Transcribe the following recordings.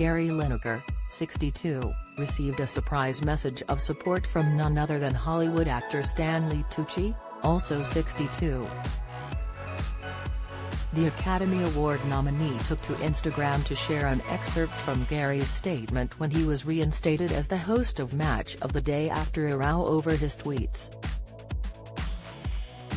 Gary Lineker, 62, received a surprise message of support from none other than Hollywood actor Stanley Tucci, also 62. The Academy Award nominee took to Instagram to share an excerpt from Gary's statement when he was reinstated as the host of Match of the Day after a row over his tweets.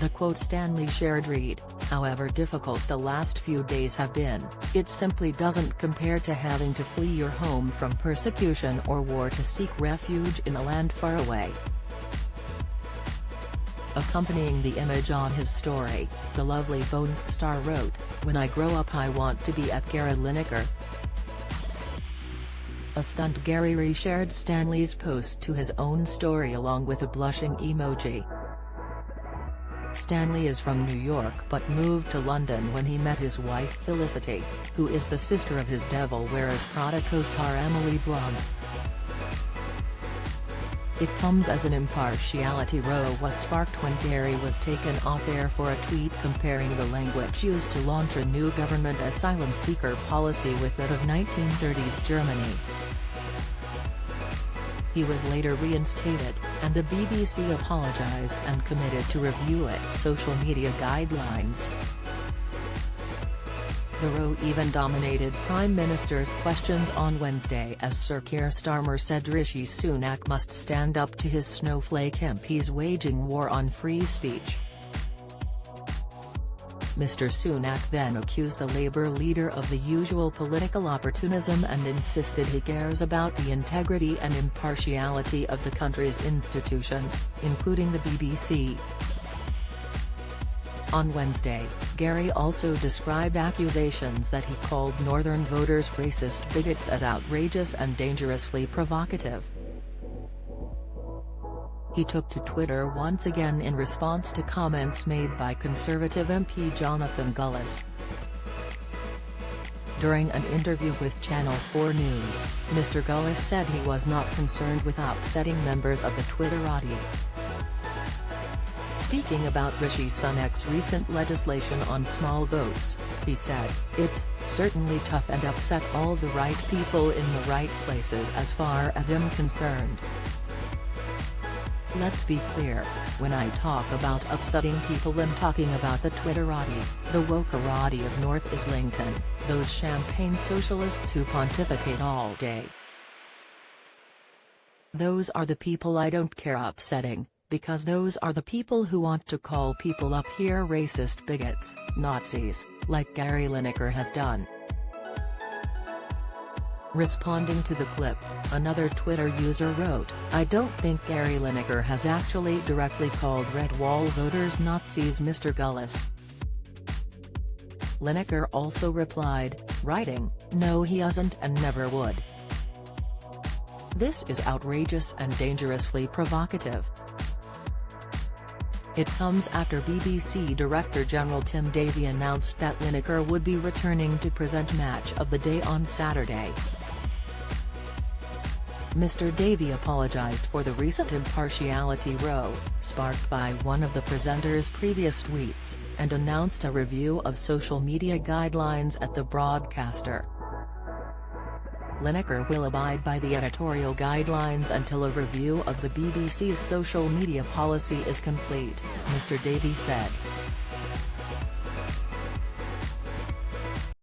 The quote Stanley shared read, "However difficult the last few days have been, it simply doesn't compare to having to flee your home from persecution or war to seek refuge in a land far away." Accompanying the image on his story, the Lovely Bones star wrote, "When I grow up I want to be at Gary Lineker." A stunned Gary reshared Stanley's post to his own story along with a blushing emoji. Stanley is from New York but moved to London when he met his wife Felicity, who is the sister of his Devil Wears Prada co-star Emily Blunt. It comes as an impartiality row was sparked when Gary was taken off air for a tweet comparing the language used to launch a new government asylum seeker policy with that of 1930s Germany. He was later reinstated, and the BBC apologized and committed to review its social media guidelines. The row even dominated Prime Minister's questions on Wednesday as Sir Keir Starmer said Rishi Sunak must stand up to his snowflake MPs waging war on free speech. Mr Sunak then accused the Labour leader of the usual political opportunism and insisted he cares about the integrity and impartiality of the country's institutions, including the BBC. On Wednesday, Gary also described accusations that he called Northern voters racist bigots as outrageous and dangerously provocative. He took to Twitter once again in response to comments made by Conservative MP Jonathan Gullis. During an interview with Channel 4 News, Mr Gullis said he was not concerned with upsetting members of the Twitterati. Speaking about Rishi Sunak's recent legislation on small boats, he said, "It's certainly tough and upset all the right people in the right places as far as I'm concerned. Let's be clear, when I talk about upsetting people I'm talking about the Twitterati, the wokerati of North Islington, those champagne socialists who pontificate all day. Those are the people I don't care upsetting, because those are the people who want to call people up here racist bigots, Nazis, like Gary Lineker has done." Responding to the clip, another Twitter user wrote, "I don't think Gary Lineker has actually directly called Red Wall voters Nazis, Mr Gullis." Lineker also replied, writing, "No he hasn't and never would. This is outrageous and dangerously provocative." It comes after BBC Director General Tim Davie announced that Lineker would be returning to present Match of the Day on Saturday. Mr Davie apologised for the recent impartiality row, sparked by one of the presenter's previous tweets, and announced a review of social media guidelines at the broadcaster. Lineker will abide by the editorial guidelines until a review of the BBC's social media policy is complete, Mr Davie said.